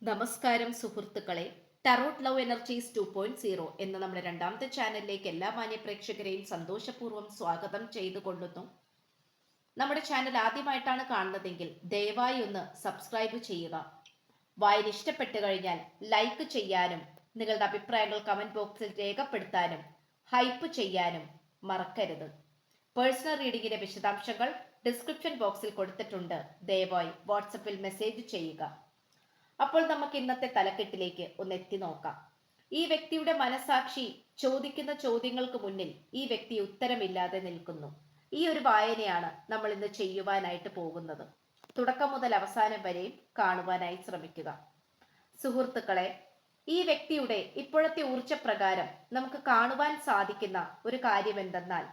നമസ്കാരം സുഹൃത്തുക്കളെ. Tarot love energies 2.0 എന്ന നമ്മുടെ രണ്ടാമത്തെ ചാനലിലേക്ക് എല്ലാ മാന്യ പ്രേക്ഷകരെയും സന്തോഷപൂർവ്വം സ്വാഗതം ചെയ്തുകൊള്ളുന്നു. നമ്മുടെ ചാനൽ ആദ്യമായിട്ടാണ് കാണുന്നതെങ്കിൽ ദയവായി ഒന്ന് സബ്സ്ക്രൈബ് ചെയ്യുക. വായന ഇഷ്ടപ്പെട്ടു കഴിഞ്ഞാൽ ലൈക്ക് ചെയ്യാനും നിങ്ങളുടെ അഭിപ്രായങ്ങൾ കമന്റ് ബോക്സിൽ രേഖപ്പെടുത്താനും ഹൈപ്പ് ചെയ്യാനും മറക്കരുത്. പേഴ്സണൽ റീഡിങ്ങിന്റെ വിശദാംശങ്ങൾ ഡിസ്ക്രിപ്ഷൻ ബോക്സിൽ കൊടുത്തിട്ടുണ്ട്. ദയവായി വാട്സപ്പിൽ മെസ്സേജ് ചെയ്യുക. അപ്പോൾ നമുക്ക് ഇന്നത്തെ തലക്കെട്ടിലേക്ക് ഒന്ന് എത്തി നോക്കാം. ഈ വ്യക്തിയുടെ മനസാക്ഷി ചോദിക്കുന്ന ചോദ്യങ്ങൾക്ക് മുന്നിൽ ഈ വ്യക്തി ഉത്തരമില്ലാതെ നിൽക്കുന്നു. ഈ ഒരു വായനയാണ് നമ്മൾ ഇന്ന് ചെയ്യുവാനായിട്ട് പോകുന്നത്. തുടക്കം മുതൽ അവസാനം വരെയും കാണുവാനായി ശ്രമിക്കുക. സുഹൃത്തുക്കളെ, ഈ വ്യക്തിയുടെ ഇപ്പോഴത്തെ ഊർജ്ജപ്രകാരം നമുക്ക് കാണുവാൻ സാധിക്കുന്ന ഒരു കാര്യം എന്തെന്നാൽ,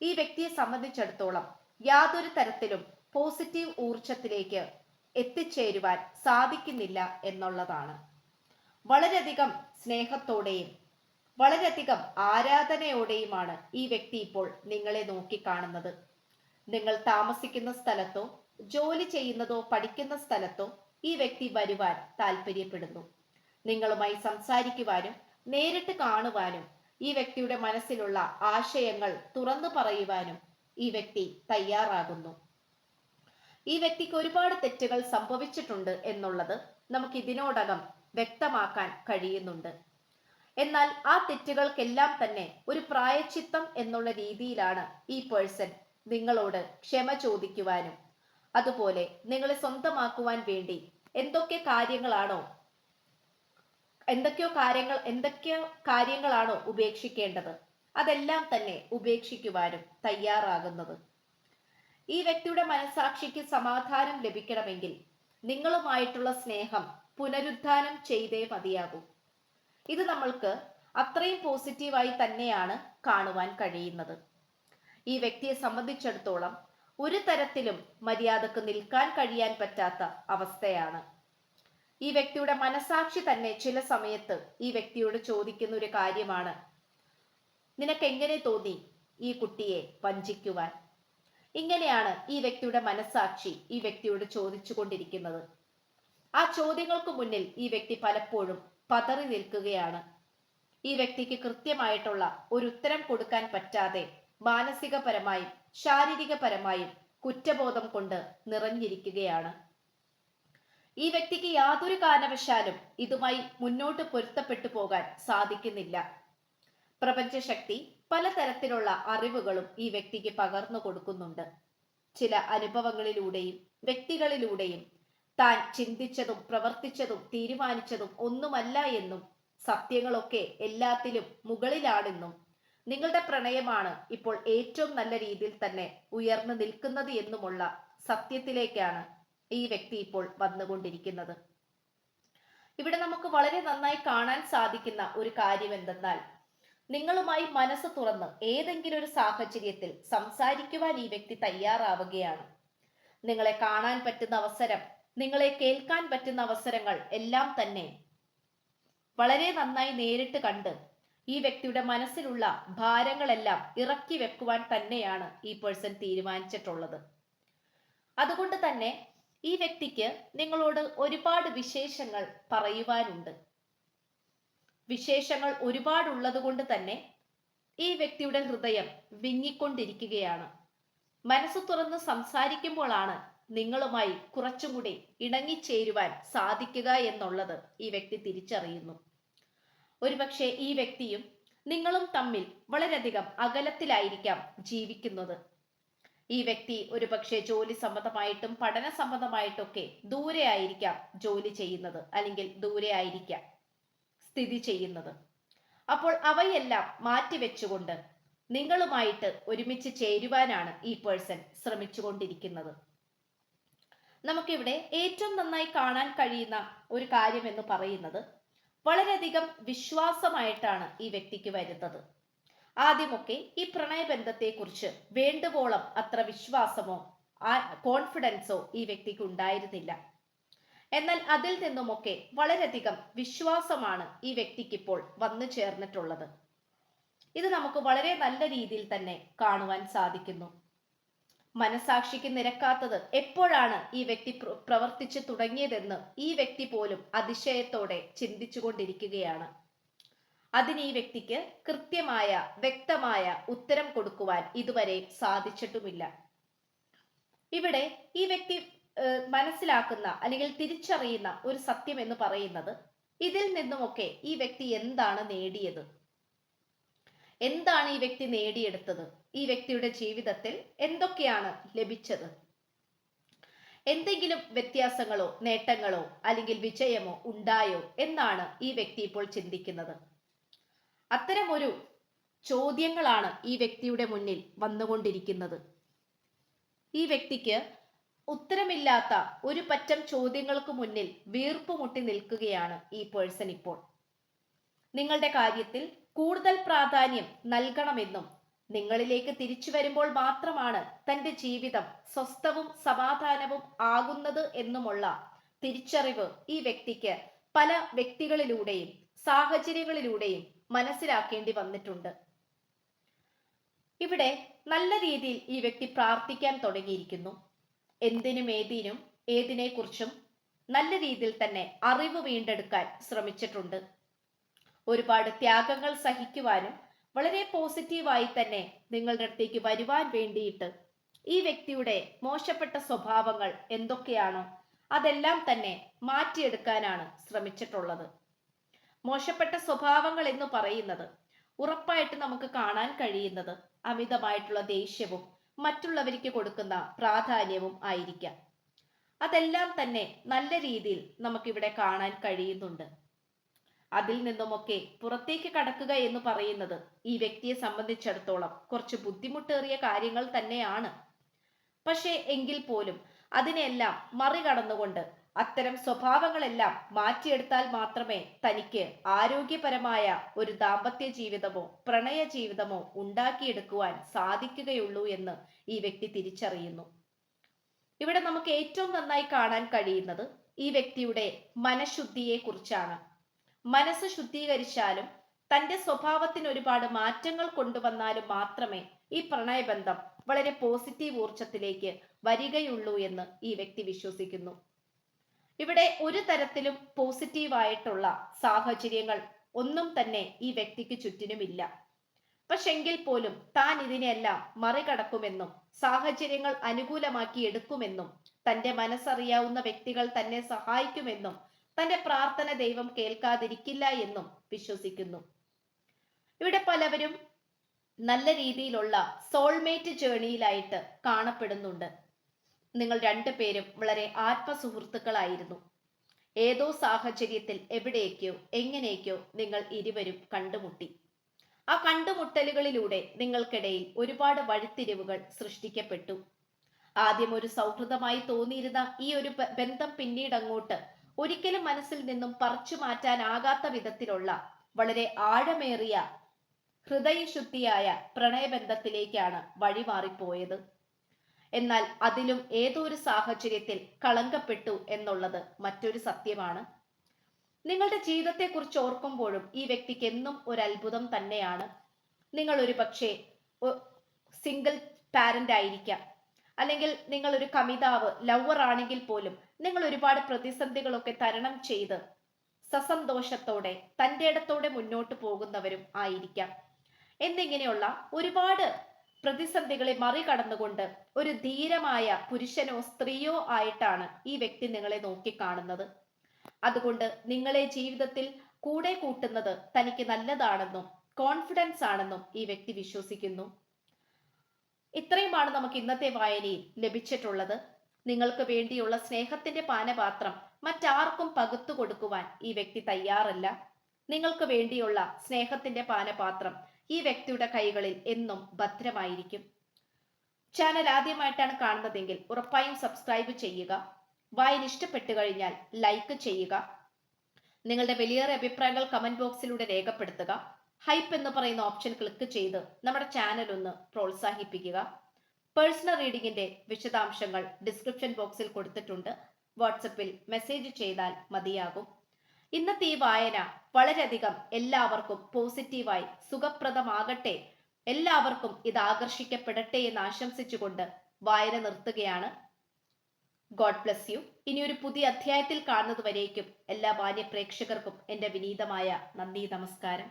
ഈ വ്യക്തിയെ സംബന്ധിച്ചിടത്തോളം യാതൊരു തരത്തിലും പോസിറ്റീവ് ഊർജത്തിലേക്ക് എത്തിച്ചേരുവാൻ സാധിക്കുന്നില്ല എന്നുള്ളതാണ്. വളരെയധികം സ്നേഹത്തോടെയും വളരെയധികം ആരാധനയോടെയുമാണ് ഈ വ്യക്തി ഇപ്പോൾ നിങ്ങളെ നോക്കിക്കാണുന്നത്. നിങ്ങൾ താമസിക്കുന്ന സ്ഥലത്തോ ജോലി ചെയ്യുന്നതോ പഠിക്കുന്ന സ്ഥലത്തോ ഈ വ്യക്തി വരുവാൻ താല്പര്യപ്പെടുന്നു. നിങ്ങളുമായി സംസാരിക്കുവാനും നേരിട്ട് കാണുവാനും ഈ വ്യക്തിയുടെ മനസ്സിലുള്ള ആശയങ്ങൾ തുറന്നു പറയുവാനും ഈ വ്യക്തി തയ്യാറാകുന്നു. ഈ വ്യക്തിക്ക് ഒരുപാട് തെറ്റുകൾ സംഭവിച്ചിട്ടുണ്ട് എന്നുള്ളത് നമുക്ക് ഇതിനോടകം വ്യക്തമാക്കാൻ കഴിയുന്നുണ്ട്. എന്നാൽ ആ തെറ്റുകൾക്കെല്ലാം തന്നെ ഒരു പ്രായശ്ചിത്തം എന്നുള്ള രീതിയിലാണ് ഈ പേഴ്സൺ നിങ്ങളോട് ക്ഷമ ചോദിക്കുവാനും അതുപോലെ നിങ്ങളെ സ്വന്തമാക്കുവാൻ വേണ്ടി എന്തൊക്കെ കാര്യങ്ങളാണോ ഉപേക്ഷിക്കേണ്ടത് അതെല്ലാം തന്നെ ഉപേക്ഷിക്കുവാനും തയ്യാറാകുന്നത്. ഈ വ്യക്തിയുടെ മനസാക്ഷിക്ക് സമാധാനം ലഭിക്കണമെങ്കിൽ നിങ്ങളുമായിട്ടുള്ള സ്നേഹം പുനരുദ്ധാനം ചെയ്തേ മതിയാകൂ. ഇത് നമ്മൾക്ക് അത്രയും പോസിറ്റീവായി തന്നെയാണ് കാണുവാൻ കഴിയുന്നത്. ഈ വ്യക്തിയെ സംബന്ധിച്ചിടത്തോളം ഒരു തരത്തിലും മര്യാദക്ക് നിൽക്കാൻ കഴിയാൻ പറ്റാത്ത അവസ്ഥയാണ്. ഈ വ്യക്തിയുടെ മനസാക്ഷി തന്നെ ചില സമയത്ത് ഈ വ്യക്തിയോട് ചോദിക്കുന്ന ഒരു കാര്യമാണ്, നിനക്ക് എങ്ങനെ തോന്നി ഈ കുട്ടിയെ വഞ്ചിക്കുവാൻ? ഇങ്ങനെയാണ് ഈ വ്യക്തിയുടെ മനസാക്ഷി ഈ വ്യക്തിയോട് ചോദിച്ചു കൊണ്ടിരിക്കുന്നത്. ആ ചോദ്യങ്ങൾക്ക് മുന്നിൽ ഈ വ്യക്തി പലപ്പോഴും പതറി നിൽക്കുകയാണ്. ഈ വ്യക്തിക്ക് കൃത്യമായിട്ടുള്ള ഒരു ഉത്തരം കൊടുക്കാൻ പറ്റാതെ മാനസികപരമായും ശാരീരികപരമായും കുറ്റബോധം കൊണ്ട് നിറഞ്ഞിരിക്കുകയാണ്. ഈ വ്യക്തിക്ക് യാതൊരു കാരണവശാലും ഇതുമായി മുന്നോട്ട് പൊരുത്തപ്പെട്ടു പോകാൻ സാധിക്കുന്നില്ല. പ്രപഞ്ചശക്തി പലതരത്തിലുള്ള അറിവുകളും ഈ വ്യക്തിക്ക് പകർന്നു കൊടുക്കുന്നുണ്ട്. ചില അനുഭവങ്ങളിലൂടെയും വ്യക്തികളിലൂടെയും താൻ ചിന്തിച്ചതും പ്രവർത്തിച്ചതും തീരുമാനിച്ചതും ഒന്നുമല്ല എന്നും സത്യങ്ങളൊക്കെ എല്ലാത്തിലും മുകളിലാണെന്നും നിങ്ങളുടെ പ്രണയമാണ് ഇപ്പോൾ ഏറ്റവും നല്ല രീതിയിൽ തന്നെ ഉയർന്നു നിൽക്കുന്നത് എന്നുമുള്ള സത്യത്തിലേക്കാണ് ഈ വ്യക്തി ഇപ്പോൾ വന്നുകൊണ്ടിരിക്കുന്നത്. ഇവിടെ നമുക്ക് വളരെ നന്നായി കാണാൻ സാധിക്കുന്ന ഒരു കാര്യം എന്തെന്നാൽ, നിങ്ങളുമായി മനസ്സ് തുറന്ന് ഏതെങ്കിലും ഒരു സാഹചര്യത്തിൽ സംസാരിക്കുവാൻ ഈ വ്യക്തി തയ്യാറാവുകയാണ്. നിങ്ങളെ കാണാൻ പറ്റുന്ന അവസരം, നിങ്ങളെ കേൾക്കാൻ പറ്റുന്ന അവസരങ്ങൾ എല്ലാം തന്നെ വളരെ നന്നായി നേരിട്ട് കണ്ട് ഈ വ്യക്തിയുടെ മനസ്സിലുള്ള ഭാരങ്ങളെല്ലാം ഇറക്കി വെക്കുവാൻ തന്നെയാണ് ഈ പേഴ്സൺ തീരുമാനിച്ചിട്ടുള്ളത്. അതുകൊണ്ട് തന്നെ ഈ വ്യക്തിക്ക് നിങ്ങളോട് ഒരുപാട് വിശേഷങ്ങൾ പറയുവാനുണ്ട്. വിശേഷങ്ങൾ ഒരുപാടുള്ളത് കൊണ്ട് തന്നെ ഈ വ്യക്തിയുടെ ഹൃദയം വിങ്ങിക്കൊണ്ടിരിക്കുകയാണ്. മനസ്സ് തുറന്ന് സംസാരിക്കുമ്പോഴാണ് നിങ്ങളുമായി കുറച്ചും കൂടി ഇണങ്ങിച്ചേരുവാൻ സാധിക്കുക എന്നുള്ളത് ഈ വ്യക്തി തിരിച്ചറിയുന്നു. ഒരുപക്ഷെ ഈ വ്യക്തിയും നിങ്ങളും തമ്മിൽ വളരെയധികം അകലത്തിലായിരിക്കാം ജീവിക്കുന്നത്. ഈ വ്യക്തി ഒരുപക്ഷെ ജോലി സംബന്ധമായിട്ടും പഠന സംബന്ധമായിട്ടൊക്കെ ദൂരെ ആയിരിക്കാം ജോലി ചെയ്യുന്നത്, അല്ലെങ്കിൽ ദൂരെ ആയിരിക്കാം സ്ഥിതി ചെയ്യുന്നത്. അപ്പോൾ അവയെല്ലാം മാറ്റിവെച്ചുകൊണ്ട് നിങ്ങളുമായിട്ട് ഒരുമിച്ച് ചേരുവാനാണ് ഈ പേഴ്സൺ ശ്രമിച്ചുകൊണ്ടിരിക്കുന്നത്. നമുക്കിവിടെ ഏറ്റവും നന്നായി കാണാൻ കഴിയുന്ന ഒരു കാര്യം എന്ന് പറയുന്നത്, വളരെയധികം വിശ്വാസമായിട്ടാണ് ഈ വ്യക്തിക്ക് വരുന്നത്. ആദ്യമൊക്കെ ഈ പ്രണയബന്ധത്തെക്കുറിച്ച് വേണ്ടുവോളം അത്ര വിശ്വാസമോ കോൺഫിഡൻസോ ഈ വ്യക്തിക്ക് ഉണ്ടായിരുന്നില്ല. എന്നാൽ അതിൽ നിന്നുമൊക്കെ വളരെയധികം വിശ്വാസമാണ് ഈ വ്യക്തിക്ക് ഇപ്പോൾ വന്നു ചേർന്നിട്ടുള്ളത്. ഇത് നമുക്ക് വളരെ നല്ല രീതിയിൽ തന്നെ കാണുവാൻ സാധിക്കുന്നു. മനസാക്ഷിക്ക് നിരക്കാത്തത് എപ്പോഴാണ് ഈ വ്യക്തി പ്രവർത്തിച്ചു തുടങ്ങിയതെന്ന് ഈ വ്യക്തി പോലും അതിശയത്തോടെ ചിന്തിച്ചുകൊണ്ടിരിക്കുകയാണ്. അതിന് ഈ വ്യക്തിക്ക് കൃത്യമായ വ്യക്തമായ ഉത്തരം കൊടുക്കുവാൻ ഇതുവരെ സാധിച്ചിട്ടുമില്ല. ഇവിടെ ഈ വ്യക്തി മനസ്സിലാക്കുന്ന അല്ലെങ്കിൽ തിരിച്ചറിയുന്ന ഒരു സത്യം എന്ന് പറയുന്നത്, ഇതിൽ നിന്നുമൊക്കെ ഈ വ്യക്തി എന്താണ് നേടിയത്, എന്താണ് ഈ വ്യക്തി നേടിയെടുത്തത്, ഈ വ്യക്തിയുടെ ജീവിതത്തിൽ എന്തൊക്കെയാണ് ലഭിച്ചത്, എന്തെങ്കിലും വ്യത്യാസങ്ങളോ നേട്ടങ്ങളോ അല്ലെങ്കിൽ വിജയമോ ഉണ്ടായോ എന്നാണ് ഈ വ്യക്തി ഇപ്പോൾ ചിന്തിക്കുന്നത്. അത്തരമൊരു ചോദ്യങ്ങളാണ് ഈ വ്യക്തിയുടെ മുന്നിൽ വന്നുകൊണ്ടിരിക്കുന്നത്. ഈ വ്യക്തിക്ക് ഉത്തരമില്ലാത്ത ഒരു പറ്റം ചോദ്യങ്ങൾക്ക് മുന്നിൽ വീർപ്പുമുട്ടി നിൽക്കുകയാണ് ഈ പേഴ്സൺ ഇപ്പോൾ. നിങ്ങളുടെ കാര്യത്തിൽ കൂടുതൽ പ്രാധാന്യം നൽകണമെന്നും നിങ്ങളിലേക്ക് തിരിച്ചു വരുമ്പോൾ മാത്രമാണ് തന്റെ ജീവിതം സ്വസ്ഥവും സമാധാനവും ആകുന്നത് എന്നുമുള്ള തിരിച്ചറിവ് ഈ വ്യക്തിക്ക് പല വ്യക്തികളിലൂടെയും സാഹചര്യങ്ങളിലൂടെയും മനസ്സിലാക്കേണ്ടി വന്നിട്ടുണ്ട്. ഇവിടെ നല്ല രീതിയിൽ ഈ വ്യക്തി പ്രാർത്ഥിക്കാൻ തുടങ്ങിയിരിക്കുന്നു. എന്തിനും ഏതിനെക്കുറിച്ചും നല്ല രീതിയിൽ തന്നെ അറിവ് വീണ്ടെടുക്കാൻ ശ്രമിച്ചിട്ടുണ്ട്. ഒരുപാട് ത്യാഗങ്ങൾ സഹിക്കുവാനും വളരെ പോസിറ്റീവായി തന്നെ നിങ്ങളുടെ അടുത്തേക്ക് വരുവാൻ വേണ്ടിയിട്ട് ഈ വ്യക്തിയുടെ മോശപ്പെട്ട സ്വഭാവങ്ങൾ എന്തൊക്കെയാണോ അതെല്ലാം തന്നെ മാറ്റിയെടുക്കാനാണ് ശ്രമിച്ചിട്ടുള്ളത്. മോശപ്പെട്ട സ്വഭാവങ്ങൾ എന്ന് പറയുന്നത് ഉറപ്പായിട്ട് നമുക്ക് കാണാൻ കഴിയുന്നത് അമിതമായിട്ടുള്ള ദേഷ്യവും മറ്റുള്ളവർക്ക് കൊടുക്കുന്ന പ്രാധാന്യവും ആയിരിക്കാം. അതെല്ലാം തന്നെ നല്ല രീതിയിൽ നമുക്കിവിടെ കാണാൻ കഴിയുന്നുണ്ട്. അതിൽ നിന്നുമൊക്കെ പുറത്തേക്ക് കടക്കുക എന്ന് പറയുന്നത് ഈ വ്യക്തിയെ സംബന്ധിച്ചിടത്തോളം കുറച്ച് ബുദ്ധിമുട്ടേറിയ കാര്യങ്ങൾ തന്നെയാണ്. പക്ഷേ എങ്കിൽ പോലും അതിനെല്ലാം മറികടന്നുകൊണ്ട് അത്തരം സ്വഭാവങ്ങളെല്ലാം മാറ്റിയെടുത്താൽ മാത്രമേ തനിക്ക് ആരോഗ്യപരമായ ഒരു ദാമ്പത്യ ജീവിതമോ പ്രണയ ജീവിതമോ ഉണ്ടാക്കിയെടുക്കുവാൻ സാധിക്കുകയുള്ളൂ എന്ന് ഈ വ്യക്തി തിരിച്ചറിയുന്നു. ഇവിടെ നമുക്ക് ഏറ്റവും നന്നായി കാണാൻ കഴിയുന്നത് ഈ വ്യക്തിയുടെ മനഃശുദ്ധിയെ കുറിച്ചാണ്. മനസ്സ് ശുദ്ധീകരിച്ചാലും തന്റെ സ്വഭാവത്തിന് ഒരുപാട് മാറ്റങ്ങൾ കൊണ്ടുവന്നാലും മാത്രമേ ഈ പ്രണയബന്ധം വളരെ പോസിറ്റീവ് ഊർജത്തിലേക്ക് വരികയുള്ളൂ എന്ന് ഈ വ്യക്തി വിശ്വസിക്കുന്നു. ഇവിടെ ഒരു തരത്തിലും പോസിറ്റീവായിട്ടുള്ള സാഹചര്യങ്ങൾ ഒന്നും തന്നെ ഈ വ്യക്തിക്ക് ചുറ്റിനുമില്ല. പക്ഷെങ്കിൽ പോലും താൻ ഇതിനെല്ലാം മറികടക്കുമെന്നും സാഹചര്യങ്ങൾ അനുകൂലമാക്കി എടുക്കുമെന്നും തന്റെ മനസ്സറിയാവുന്ന വ്യക്തികൾ തന്നെ സഹായിക്കുമെന്നും തന്റെ പ്രാർത്ഥന ദൈവം കേൾക്കാതിരിക്കില്ല എന്നും വിശ്വസിക്കുന്നു. ഇവിടെ പലവരും നല്ല രീതിയിലുള്ള സോൾമേറ്റ് ജേണിയിലായിട്ട് കാണപ്പെടുന്നുണ്ട്. നിങ്ങൾ രണ്ടുപേരും വളരെ ആത്മസുഹൃത്തുക്കളായിരുന്നു. ഏതോ സാഹചര്യത്തിൽ എവിടേക്കോ എങ്ങനെയൊക്കെയോ നിങ്ങൾ ഇരുവരും കണ്ടുമുട്ടി. ആ കണ്ടുമുട്ടലുകളിലൂടെ നിങ്ങൾക്കിടയിൽ ഒരുപാട് വഴിത്തിരിവുകൾ സൃഷ്ടിക്കപ്പെട്ടു. ആദ്യം ഒരു സൗഹൃദമായി തോന്നിയിരുന്ന ഈ ഒരു ബന്ധം പിന്നീട് അങ്ങോട്ട് ഒരിക്കലും മനസ്സിൽ നിന്നും പറിച്ചു മാറ്റാനാകാത്ത വിധത്തിലുള്ള വളരെ ആഴമേറിയ ഹൃദയശുദ്ധിയായ പ്രണയബന്ധത്തിലേക്കാണ് വഴിമാറിപ്പോയത്. എന്നാൽ അതിലും ഏതോ ഒരു സാഹചര്യത്തിൽ കളങ്കപ്പെട്ടു എന്നുള്ളത് മറ്റൊരു സത്യമാണ്. നിങ്ങളുടെ ജീവിതത്തെക്കുറിച്ച് ഓർക്കുമ്പോഴും ഈ വ്യക്തിക്ക് എന്നും ഒരു അത്ഭുതം തന്നെയാണ്. നിങ്ങൾ ഒരു പക്ഷേ സിംഗിൾ പാരന്റ് ആയിരിക്കാം, അല്ലെങ്കിൽ നിങ്ങൾ ഒരു കമിതാവ് ലവർ ആണെങ്കിൽ പോലും നിങ്ങൾ ഒരുപാട് പ്രതിസന്ധികളൊക്കെ തരണം ചെയ്ത് സസന്തോഷത്തോടെ തൻ്റെ ഇടത്തോടെ മുന്നോട്ട് പോകുന്നവരും ആയിരിക്കാം. എന്നിങ്ങനെയുള്ള ഒരുപാട് പ്രതിസന്ധികളെ മറികടന്നുകൊണ്ട് ഒരു ധീരമായ പുരുഷനോ സ്ത്രീയോ ആയിട്ടാണ് ഈ വ്യക്തി നിങ്ങളെ നോക്കിക്കാണുന്നത്. അതുകൊണ്ട് നിങ്ങളെ ജീവിതത്തിൽ കൂടെ കൂട്ടുന്നത് തനിക്ക് നല്ലതാണെന്നും കോൺഫിഡൻസ് ആണെന്നും ഈ വ്യക്തി വിശ്വസിക്കുന്നു. ഇത്രയുമാണ് നമുക്ക് ഇന്നത്തെ വായനയിൽ ലഭിച്ചിട്ടുള്ളത്. നിങ്ങൾക്ക് വേണ്ടിയുള്ള സ്നേഹത്തിന്റെ പാനപാത്രം മറ്റാർക്കും പകുത്തു കൊടുക്കുവാൻ ഈ വ്യക്തി തയ്യാറല്ല. നിങ്ങൾക്ക് വേണ്ടിയുള്ള സ്നേഹത്തിന്റെ പാനപാത്രം ഈ വ്യക്തിയുടെ കൈകളിൽ എന്നും ഭദ്രമായിരിക്കും. ചാനൽ ആദ്യമായിട്ടാണ് കാണുന്നതെങ്കിൽ ഉറപ്പായും സബ്സ്ക്രൈബ് ചെയ്യുക. വായന ഇഷ്ടപ്പെട്ടു കഴിഞ്ഞാൽ ലൈക്ക് ചെയ്യുക. നിങ്ങളുടെ വലിയേറെ അഭിപ്രായങ്ങൾ കമന്റ് ബോക്സിലൂടെ രേഖപ്പെടുത്തുക. ഹൈപ്പ് എന്ന് പറയുന്ന ഓപ്ഷൻ ക്ലിക്ക് ചെയ്ത് നമ്മുടെ ചാനൽ ഒന്ന് പ്രോത്സാഹിപ്പിക്കുക. പേഴ്സണൽ റീഡിങ്ങിന്റെ വിശദാംശങ്ങൾ ഡിസ്ക്രിപ്ഷൻ ബോക്സിൽ കൊടുത്തിട്ടുണ്ട്. വാട്സപ്പിൽ മെസ്സേജ് ചെയ്താൽ മതിയാകും. ഇന്നത്തെ ഈ വായന വളരെയധികം എല്ലാവർക്കും പോസിറ്റീവായി സുഖപ്രദമാകട്ടെ, എല്ലാവർക്കും ഇത് ആകർഷിക്കപ്പെടട്ടെ എന്ന് ആശംസിച്ചുകൊണ്ട് വായന നിർത്തുകയാണ്. God bless you. ഇനി ഒരു പുതിയ അധ്യായത്തിൽ കാണുന്നത് വരേക്കും എല്ലാ മാന്യ പ്രേക്ഷകർക്കും എൻ്റെ വിനീതമായ നന്ദി, നമസ്കാരം.